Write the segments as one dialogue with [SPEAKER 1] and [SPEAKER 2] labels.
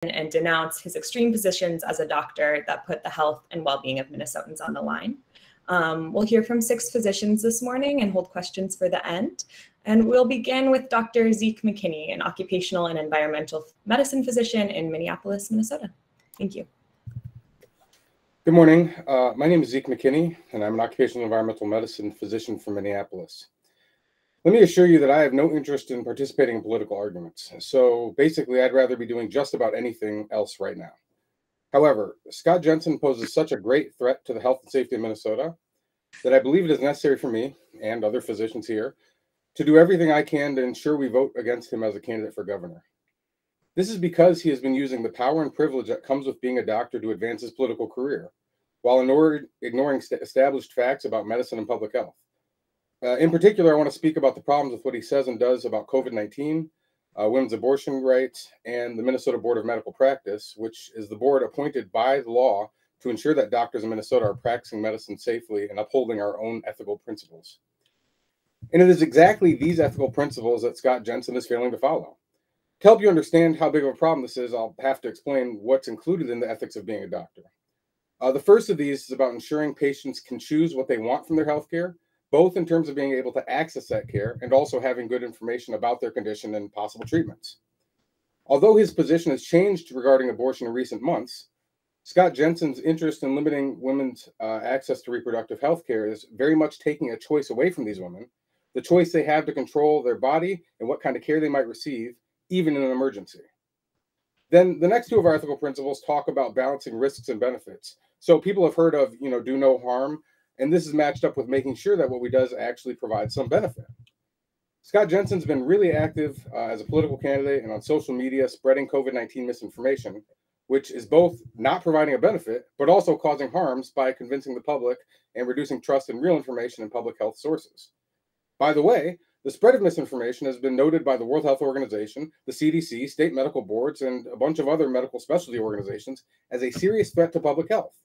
[SPEAKER 1] and denounce his extreme positions as a doctor that put the health and well-being of Minnesotans on the line. We'll hear from 6 physicians this morning and hold questions for the end. And we'll begin with Dr. Zeke McKinney, an occupational and environmental medicine physician in Minneapolis, Minnesota. Thank you.
[SPEAKER 2] Good morning. My name is Zeke McKinney, and I'm an occupational environmental medicine physician from Minneapolis. Let me assure you that I have no interest in participating in political arguments. So basically, I'd rather be doing just about anything else right now. However, Scott Jensen poses such a great threat to the health and safety of Minnesota that I believe it is necessary for me and other physicians here to do everything I can to ensure we vote against him as a candidate for governor. This is because he has been using the power and privilege that comes with being a doctor to advance his political career, while ignoring established facts about medicine and public health. In particular, I want to speak about the problems with what he says and does about COVID-19, women's abortion rights, and the Minnesota Board of Medical Practice, which is the board appointed by the law to ensure that doctors in Minnesota are practicing medicine safely and upholding our own ethical principles. And it is exactly these ethical principles that Scott Jensen is failing to follow. To help you understand how big of a problem this is, I'll have to explain what's included in the ethics of being a doctor. The first of these is about ensuring patients can choose what they want from their healthcare, both in terms of being able to access that care and also having good information about their condition and possible treatments. Although his position has changed regarding abortion in recent months, Scott Jensen's interest in limiting women's access to reproductive health care is very much taking a choice away from these women, the choice they have to control their body and what kind of care they might receive, even in an emergency. Then the next 2 of our ethical principles talk about balancing risks and benefits. So people have heard of, do no harm, and this is matched up with making sure that what we do actually provides some benefit. Scott Jensen's been really active as a political candidate and on social media spreading COVID-19 misinformation, which is both not providing a benefit, but also causing harms by convincing the public and reducing trust in real information and public health sources. By the way, the spread of misinformation has been noted by the World Health Organization, the CDC, state medical boards, and a bunch of other medical specialty organizations as a serious threat to public health.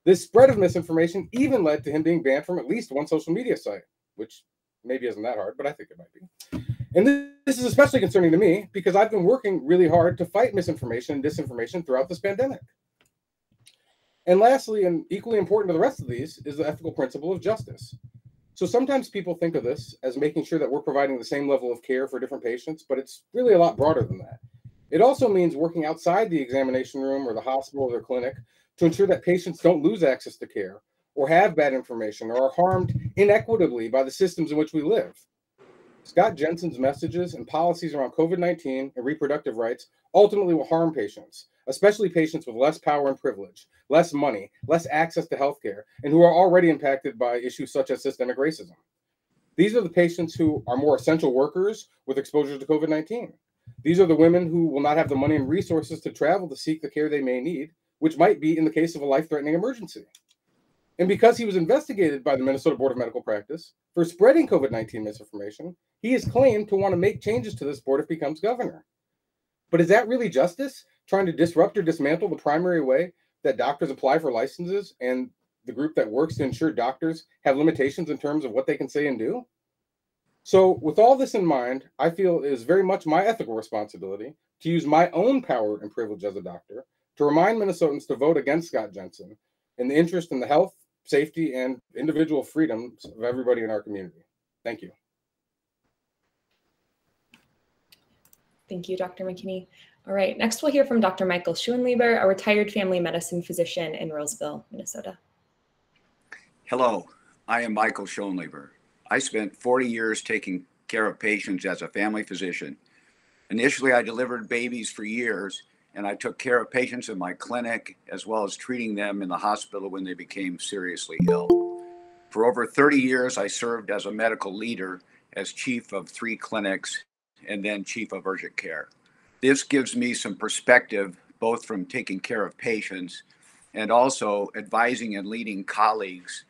[SPEAKER 2] This spread of misinformation even led to him being banned from at least one social media site, which maybe isn't that hard, but I think it might be. And this is especially concerning to me because I've been working really hard to fight misinformation and disinformation throughout this pandemic. And lastly, and equally important to the rest of these, is the ethical principle of justice. So sometimes people think of this as making sure that we're providing the same level of care for different patients, but it's really a lot broader than that. It also means working outside the examination room or the hospital or the clinic to ensure that patients don't lose access to care or have bad information or are harmed inequitably by the systems in which we live. Scott Jensen's messages and policies around COVID-19 and reproductive rights ultimately will harm patients, especially patients with less power and privilege, less money, less access to healthcare, and who are already impacted by issues such as systemic racism. These are the patients who are more essential workers with exposure to COVID-19. These are the women who will not have the money and resources to travel to seek the care they may need, which might be in the case of a life-threatening emergency. And because he was investigated by the Minnesota Board of Medical Practice for spreading COVID-19 misinformation, he has claimed to want to make changes to this board if he becomes governor. But is that really justice? Trying to disrupt or dismantle the primary way that doctors apply for licenses and the group that works to ensure doctors have limitations in terms of what they can say and do? So with all this in mind, I feel it is very much my ethical responsibility to use my own power and privilege as a doctor to remind Minnesotans to vote against Scott Jensen in the interest in the health, safety, and individual freedoms of everybody in our community. Thank you.
[SPEAKER 1] Thank you, Dr. McKinney. All right, next we'll hear from Dr. Michael Schoenleber, a retired family medicine physician in Roseville, Minnesota.
[SPEAKER 3] Hello, I am Michael Schoenleber. I spent 40 years taking care of patients as a family physician. Initially, I delivered babies for years, and I took care of patients in my clinic as well as treating them in the hospital when they became seriously ill. For over 30 years, I served as a medical leader as chief of 3 clinics and then chief of urgent care. This gives me some perspective, both from taking care of patients and also advising and leading colleagues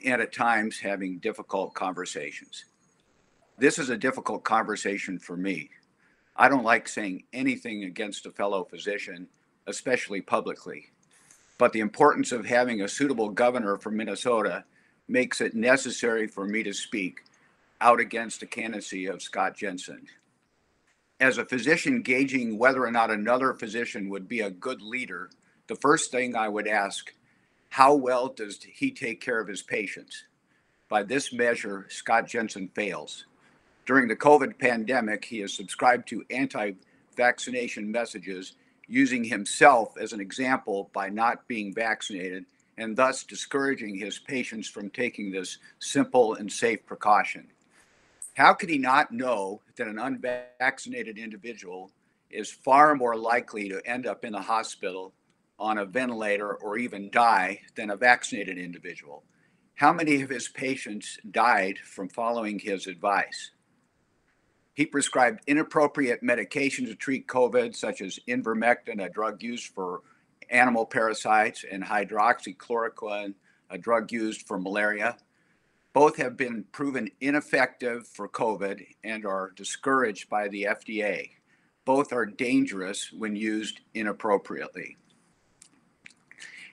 [SPEAKER 3] and at times having difficult conversations. This is a difficult conversation for me. I don't like saying anything against a fellow physician, especially publicly. But the importance of having a suitable governor for Minnesota makes it necessary for me to speak out against the candidacy of Scott Jensen. As a physician gauging whether or not another physician would be a good leader, the first thing I would ask, how well does he take care of his patients? By this measure, Scott Jensen fails. During the COVID pandemic, he has subscribed to anti-vaccination messages, using himself as an example by not being vaccinated and thus discouraging his patients from taking this simple and safe precaution. How could he not know that an unvaccinated individual is far more likely to end up in the hospital on a ventilator or even die than a vaccinated individual? How many of his patients died from following his advice? He prescribed inappropriate medications to treat COVID, such as ivermectin, a drug used for animal parasites, and hydroxychloroquine, a drug used for malaria. Both have been proven ineffective for COVID and are discouraged by the FDA. Both are dangerous when used inappropriately.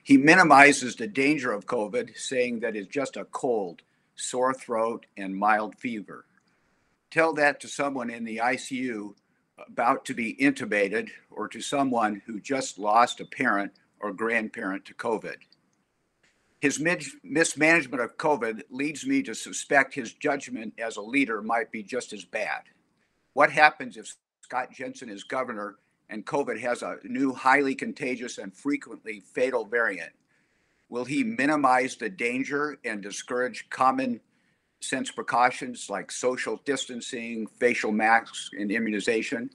[SPEAKER 3] He minimizes the danger of COVID, saying that it's just a cold, sore throat, and mild fever. Tell that to someone in the ICU about to be intubated, or to someone who just lost a parent or grandparent to COVID. His mismanagement of COVID leads me to suspect his judgment as a leader might be just as bad. What happens if Scott Jensen is governor and COVID has a new highly contagious and frequently fatal variant? Will he minimize the danger and discourage common sense precautions like social distancing, facial masks, and immunization?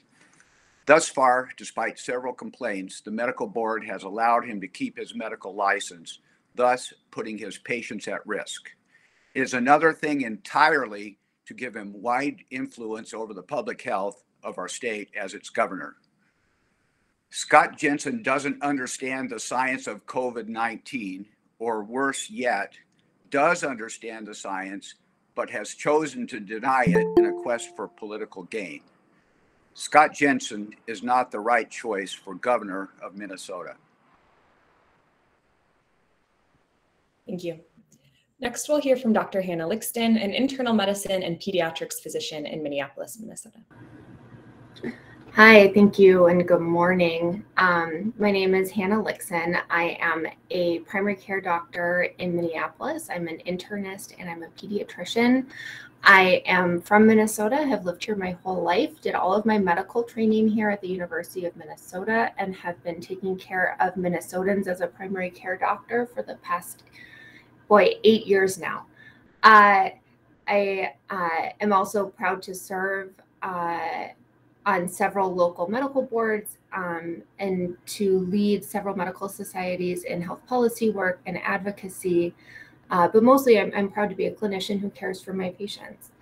[SPEAKER 3] Thus far, despite several complaints, the medical board has allowed him to keep his medical license, thus putting his patients at risk. It is another thing entirely to give him wide influence over the public health of our state as its governor. Scott Jensen doesn't understand the science of COVID-19, or worse yet, does understand the science, but has chosen to deny it in a quest for political gain. Scott Jensen is not the right choice for governor of Minnesota.
[SPEAKER 1] Thank you. Next, we'll hear from Dr. Hannah Langston, an internal medicine and pediatrics physician in Minneapolis, Minnesota.
[SPEAKER 4] Hi, thank you, and good morning. My name is Hannah Langston. I am a primary care doctor in Minneapolis. I'm an internist and I'm a pediatrician. I am from Minnesota, have lived here my whole life, did all of my medical training here at the University of Minnesota, and have been taking care of Minnesotans as a primary care doctor for the past, 8 years now. I am also proud to serve on several local medical boards and to lead several medical societies in health policy work and advocacy. But mostly I'm proud to be a clinician who cares for my patients.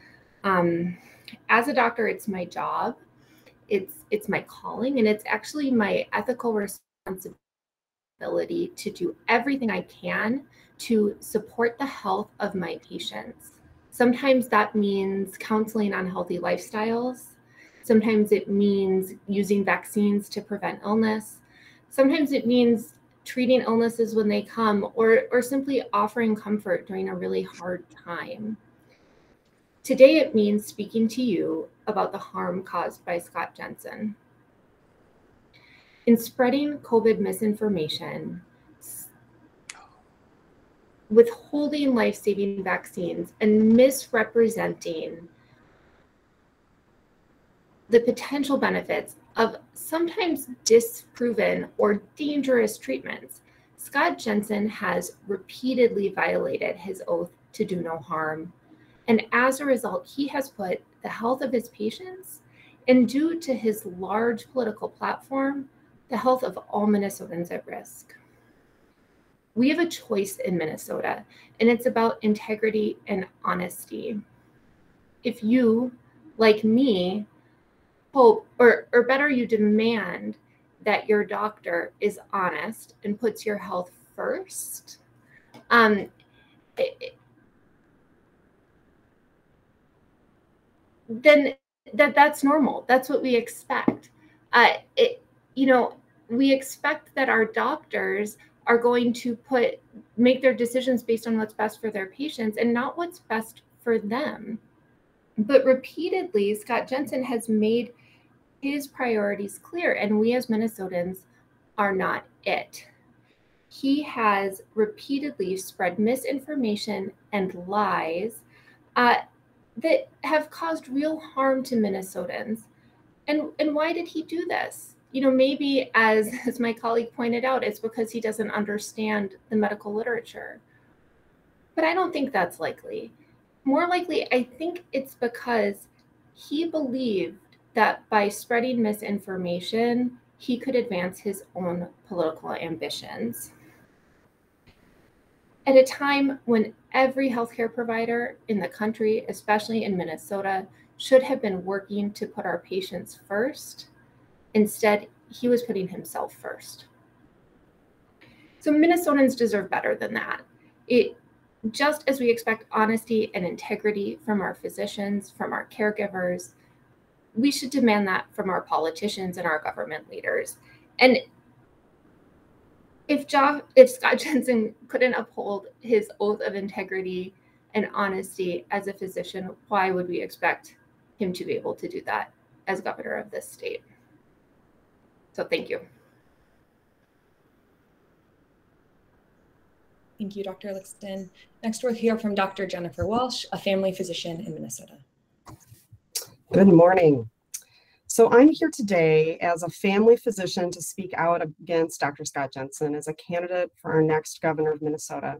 [SPEAKER 4] As a doctor, it's my job, it's my calling, and it's actually my ethical responsibility to do everything I can to support the health of my patients. Sometimes that means counseling on healthy lifestyles. Sometimes it means using vaccines to prevent illness. Sometimes it means treating illnesses when they come, or simply offering comfort during a really hard time. Today, it means speaking to you about the harm caused by Scott Jensen. In spreading COVID misinformation, withholding life-saving vaccines, and misrepresenting the potential benefits of sometimes disproven or dangerous treatments, Scott Jensen has repeatedly violated his oath to do no harm. And as a result, he has put the health of his patients, and due to his large political platform, the health of all Minnesotans at risk. We have a choice in Minnesota, and it's about integrity and honesty. If you, like me, hope, or better, you demand that your doctor is honest and puts your health first, then that's normal. That's what we expect. We expect that our doctors are going to make their decisions based on what's best for their patients and not what's best for them. But repeatedly, Scott Jensen has made his priorities clear, and we as Minnesotans are not it. He has repeatedly spread misinformation and lies that have caused real harm to Minnesotans. And why did he do this? Maybe as my colleague pointed out, it's because he doesn't understand the medical literature. But I don't think that's likely. More likely, I think it's because he believed that by spreading misinformation, he could advance his own political ambitions. At a time when every healthcare provider in the country, especially in Minnesota, should have been working to put our patients first, instead, he was putting himself first. So Minnesotans deserve better than that. Just as we expect honesty and integrity from our physicians, from our caregivers, we should demand that from our politicians and our government leaders. And if Scott Jensen couldn't uphold his oath of integrity and honesty as a physician, why would we expect him to be able to do that as governor of this state? So thank you.
[SPEAKER 1] Thank you, Dr. Langston. Next, we'll hear from Dr. Jennifer Walsh, a family physician in Minnesota.
[SPEAKER 5] Good morning. So I'm here today as a family physician to speak out against Dr. Scott Jensen as a candidate for our next governor of Minnesota.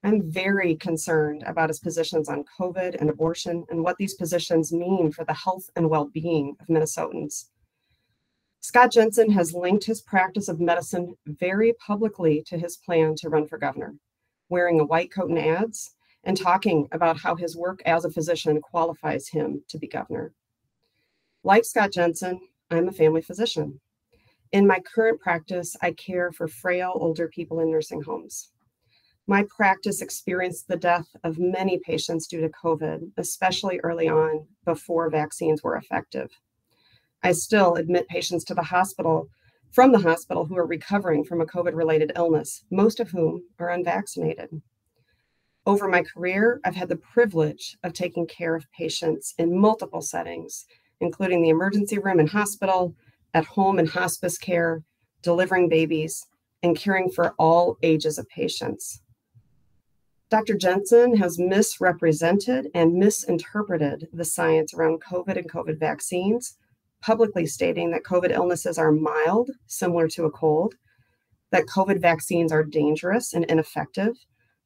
[SPEAKER 5] I'm very concerned about his positions on COVID and abortion and what these positions mean for the health and well-being of Minnesotans. Scott Jensen has linked his practice of medicine very publicly to his plan to run for governor, wearing a white coat in ads and talking about how his work as a physician qualifies him to be governor. Like Scott Jensen, I'm a family physician. In my current practice, I care for frail older people in nursing homes. My practice experienced the death of many patients due to COVID, especially early on before vaccines were effective. I still admit patients to the hospital from the hospital who are recovering from a COVID-related illness, most of whom are unvaccinated. Over my career, I've had the privilege of taking care of patients in multiple settings, including the emergency room and hospital, at home and hospice care, delivering babies, and caring for all ages of patients. Dr. Jensen has misrepresented and misinterpreted the science around COVID and COVID vaccines, publicly stating that COVID illnesses are mild, similar to a cold, that COVID vaccines are dangerous and ineffective,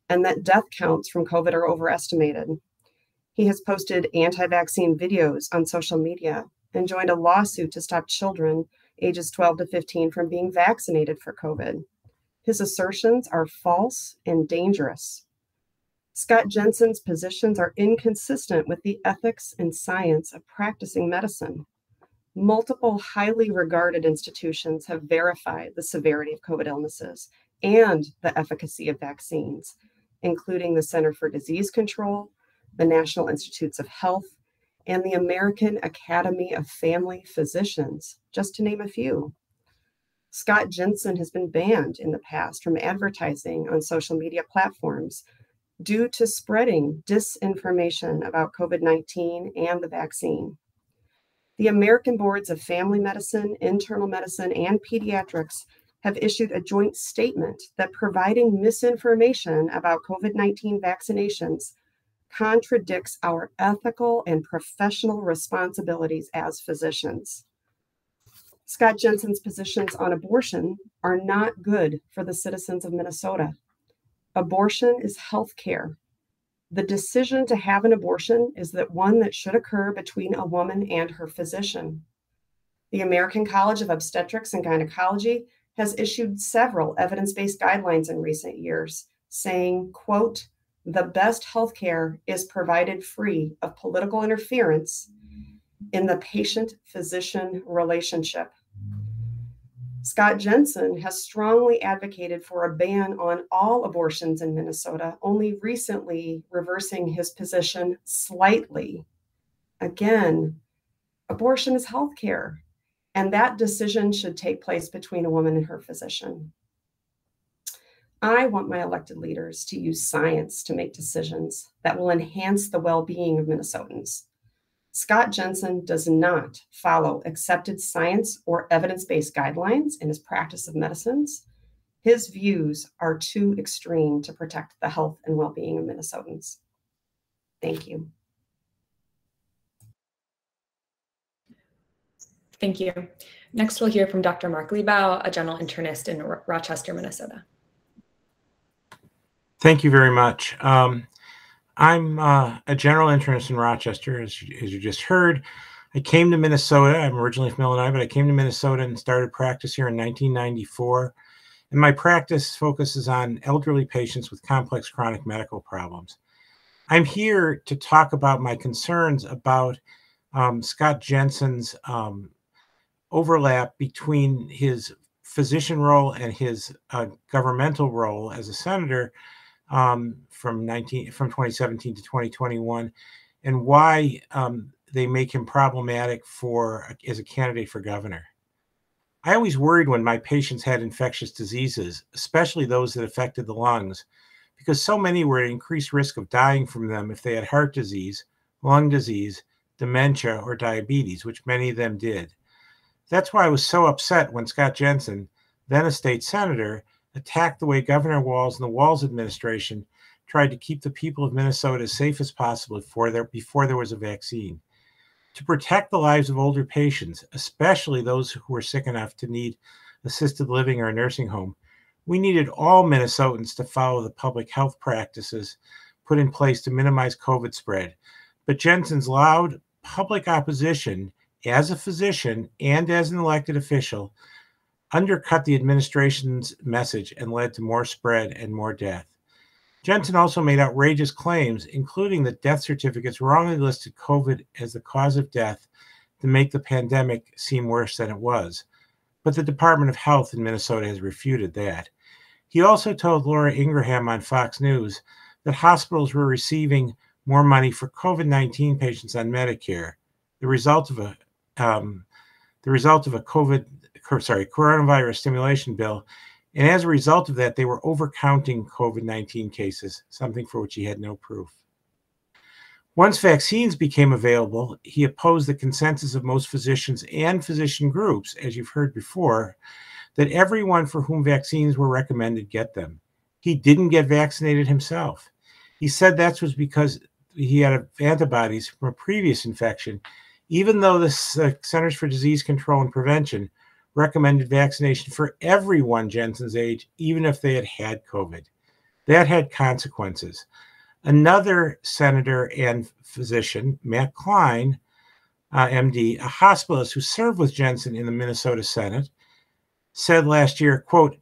[SPEAKER 5] and that death counts from COVID are overestimated. He has posted anti-vaccine videos on social media and joined a lawsuit to stop children ages 12 to 15 from being vaccinated for COVID. His assertions are false and dangerous. Scott Jensen's positions are inconsistent with the ethics and science of practicing medicine. Multiple highly regarded institutions have verified the severity of COVID illnesses and the efficacy of vaccines, including the Center for Disease Control, the National Institutes of Health, and the American Academy of Family Physicians, just to name a few. Scott Jensen has been banned in the past from advertising on social media platforms due to spreading disinformation about COVID-19 and the vaccine. The American Boards of Family Medicine, Internal Medicine, and Pediatrics have issued a joint statement that providing misinformation about COVID-19 vaccinations contradicts our ethical and professional responsibilities as physicians. Scott Jensen's positions on abortion are not good for the citizens of Minnesota. Abortion is health care. The decision to have an abortion is one that should occur between a woman and her physician. The American College of Obstetrics and Gynecology has issued several evidence-based guidelines in recent years, saying, quote, "The best healthcare is provided free of political interference in the patient-physician relationship." Scott Jensen has strongly advocated for a ban on all abortions in Minnesota, only recently reversing his position slightly. Again, abortion is healthcare, and that decision should take place between a woman and her physician. I want my elected leaders to use science to make decisions that will enhance the well-being of Minnesotans. Scott Jensen does not follow accepted science or evidence-based guidelines in his practice of medicines. His views are too extreme to protect the health and well-being of Minnesotans. Thank you.
[SPEAKER 1] Thank you. Next, we'll hear from Dr. Mark Lieba, a general internist in Rochester, Minnesota.
[SPEAKER 6] Thank you very much. I'm a general internist in Rochester, as you just heard. I came to Minnesota. I'm originally from Illinois, but I came to Minnesota and started practice here in 1994. And my practice focuses on elderly patients with complex chronic medical problems. I'm here to talk about my concerns about Scott Jensen's overlap between his physician role and his governmental role as a senator from 2017 to 2021, and why they make him problematic as a candidate for governor. I always worried when my patients had infectious diseases, especially those that affected the lungs, because so many were at increased risk of dying from them if they had heart disease, lung disease, dementia, or diabetes, which many of them did. That's why I was so upset when Scott Jensen, then a state senator, attacked the way Governor Walsh and the Walsh administration tried to keep the people of Minnesota as safe as possible before there was a vaccine. To protect the lives of older patients, especially those who were sick enough to need assisted living or a nursing home, we needed all Minnesotans to follow the public health practices put in place to minimize COVID spread. But Jensen's loud public opposition as a physician and as an elected official undercut the administration's message and led to more spread and more death. Jensen also made outrageous claims, including that death certificates wrongly listed COVID as the cause of death to make the pandemic seem worse than it was. But the Department of Health in Minnesota has refuted that. He also told Laura Ingraham on Fox News that hospitals were receiving more money for COVID-19 patients on Medicare, the result of a coronavirus stimulation bill. And as a result of that, they were overcounting COVID-19 cases, something for which he had no proof. Once vaccines became available, he opposed the consensus of most physicians and physician groups, as you've heard before, that everyone for whom vaccines were recommended get them. He didn't get vaccinated himself. He said that was because he had antibodies from a previous infection, even though the Centers for Disease Control and Prevention recommended vaccination for everyone Jensen's age, even if they had had COVID. That had consequences. Another senator and physician, Matt Klein, MD, a hospitalist who served with Jensen in the Minnesota Senate, said last year, quote,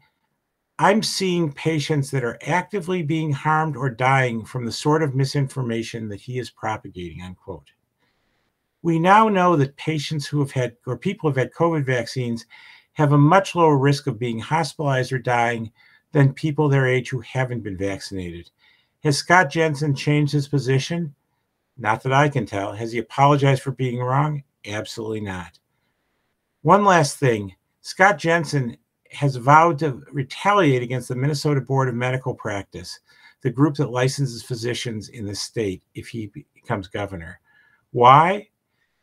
[SPEAKER 6] "I'm seeing patients that are actively being harmed or dying from the sort of misinformation that he is propagating," unquote. We now know that patients who have had, or people who have had COVID vaccines have a much lower risk of being hospitalized or dying than people their age who haven't been vaccinated. Has Scott Jensen changed his position? Not that I can tell. Has he apologized for being wrong? Absolutely not. One last thing. Scott Jensen has vowed to retaliate against the Minnesota Board of Medical Practice, the group that licenses physicians in the state, if he becomes governor. Why?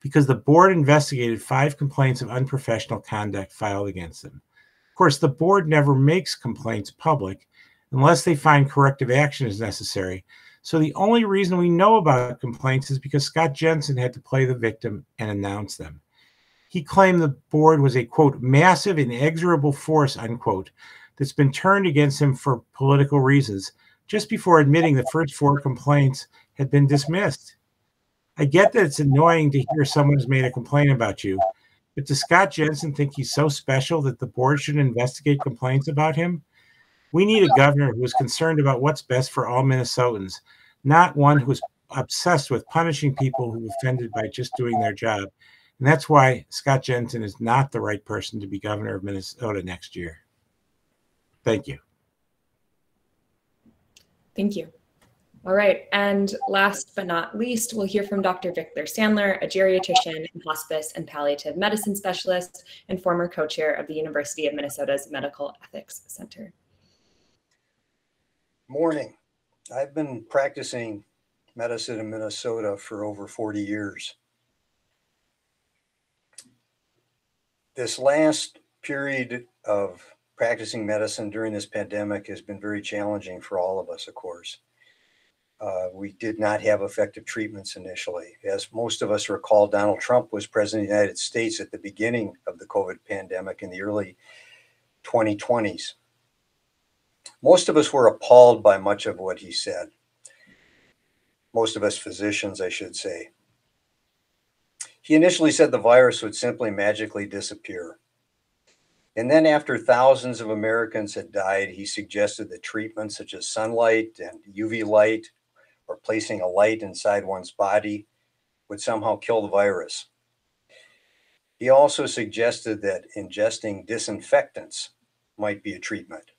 [SPEAKER 6] Because the board investigated 5 complaints of unprofessional conduct filed against them. Of course, the board never makes complaints public unless they find corrective action is necessary. So the only reason we know about complaints is because Scott Jensen had to play the victim and announce them. He claimed the board was a, quote, massive inexorable force, unquote, that's been turned against him for political reasons, just before admitting the first 4 complaints had been dismissed. I get that it's annoying to hear someone has made a complaint about you, but does Scott Jensen think he's so special that the board should investigate complaints about him? We need a governor who is concerned about what's best for all Minnesotans, not one who is obsessed with punishing people who offended by just doing their job. And that's why Scott Jensen is not the right person to be governor of Minnesota next year. Thank you.
[SPEAKER 1] Thank you. All right, and last but not least, we'll hear from Dr. Victor Sandler, a geriatrician and hospice and palliative medicine specialist and former co-chair of the University of Minnesota's Medical Ethics Center.
[SPEAKER 7] Morning. I've been practicing medicine in Minnesota for over 40 years. This last period of practicing medicine during this pandemic has been very challenging for all of us, of course. We did not have effective treatments initially. As most of us recall, Donald Trump was president of the United States at the beginning of the COVID pandemic in the early 2020s. Most of us were appalled by much of what he said. Most of us physicians, I should say. He initially said the virus would simply magically disappear. And then after thousands of Americans had died, he suggested that treatments such as sunlight and UV light or placing a light inside one's body would somehow kill the virus. He also suggested that ingesting disinfectants might be a treatment.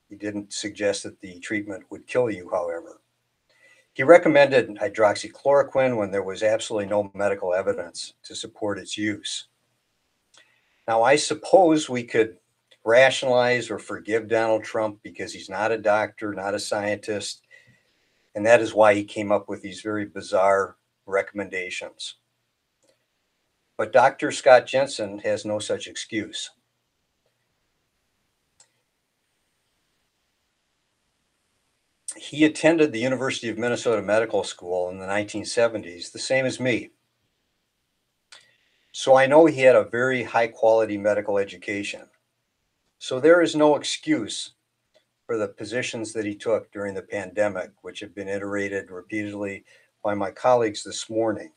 [SPEAKER 7] He didn't suggest that the treatment would kill you, however. He recommended hydroxychloroquine when there was absolutely no medical evidence to support its use. Now, I suppose we could rationalize or forgive Donald Trump because he's not a doctor, not a scientist, and that is why he came up with these very bizarre recommendations. But Dr. Scott Jensen has no such excuse. He attended the University of Minnesota Medical School in the 1970s, the same as me. So I know he had a very high quality medical education. So there is no excuse for the positions that he took during the pandemic, which have been iterated repeatedly by my colleagues this morning.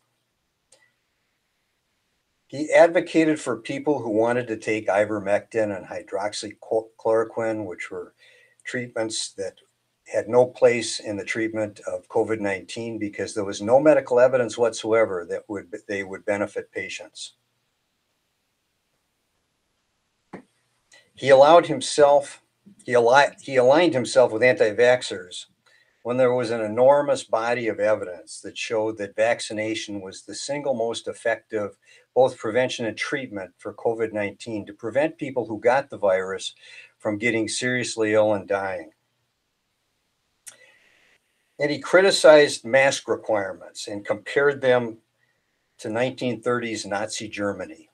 [SPEAKER 7] He advocated for people who wanted to take ivermectin and hydroxychloroquine, which were treatments that had no place in the treatment of COVID-19 because there was no medical evidence whatsoever that they would benefit patients. He aligned himself with anti-vaxxers when there was an enormous body of evidence that showed that vaccination was the single most effective both prevention and treatment for COVID-19 to prevent people who got the virus from getting seriously ill and dying. And he criticized mask requirements and compared them to 1930s Nazi Germany.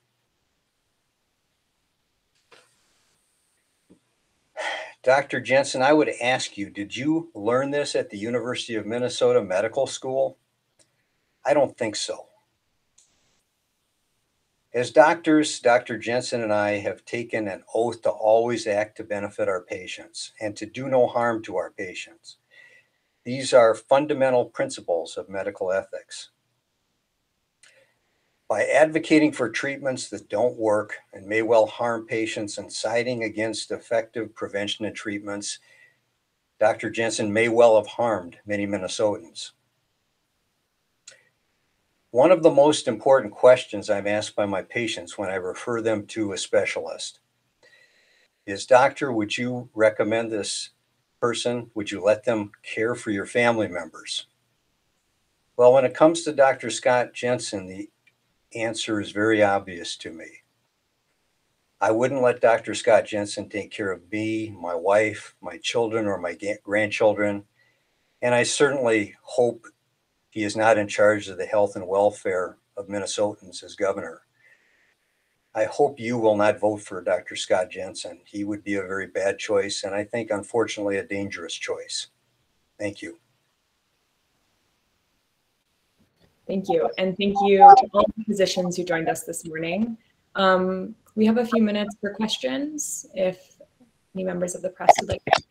[SPEAKER 7] Dr. Jensen, I would ask you, did you learn this at the University of Minnesota Medical School? I don't think so. As doctors, Dr. Jensen and I have taken an oath to always act to benefit our patients and to do no harm to our patients. These are fundamental principles of medical ethics. By advocating for treatments that don't work and may well harm patients and siding against effective prevention and treatments, Dr. Jensen may well have harmed many Minnesotans. One of the most important questions I'm asked by my patients when I refer them to a specialist is, Doctor, would you recommend this person? Would you let them care for your family members? Well, when it comes to Dr. Scott Jensen, the answer is very obvious to me. I wouldn't let Dr. Scott Jensen take care of me, my wife, my children, or my grandchildren. And I certainly hope he is not in charge of the health and welfare of Minnesotans as governor. I hope you will not vote for Dr. Scott Jensen. He would be a very bad choice, and I think, unfortunately, a dangerous choice. Thank you.
[SPEAKER 1] Thank you. And thank you to all the physicians who joined us this morning. We have a few minutes for questions if any members of the press would like to ask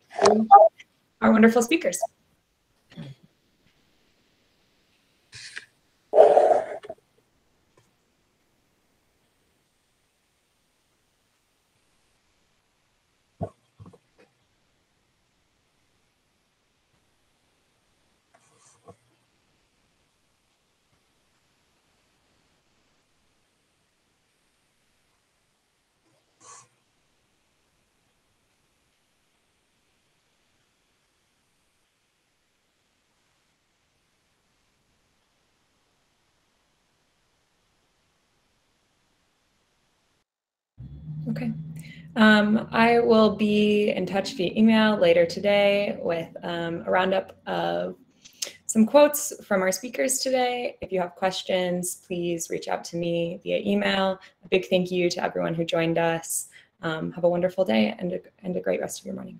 [SPEAKER 1] our wonderful speakers. Okay. I will be in touch via email later today with a roundup of some quotes from our speakers today. If you have questions, please reach out to me via email. A big thank you to everyone who joined us. Have a wonderful day and a great rest of your morning.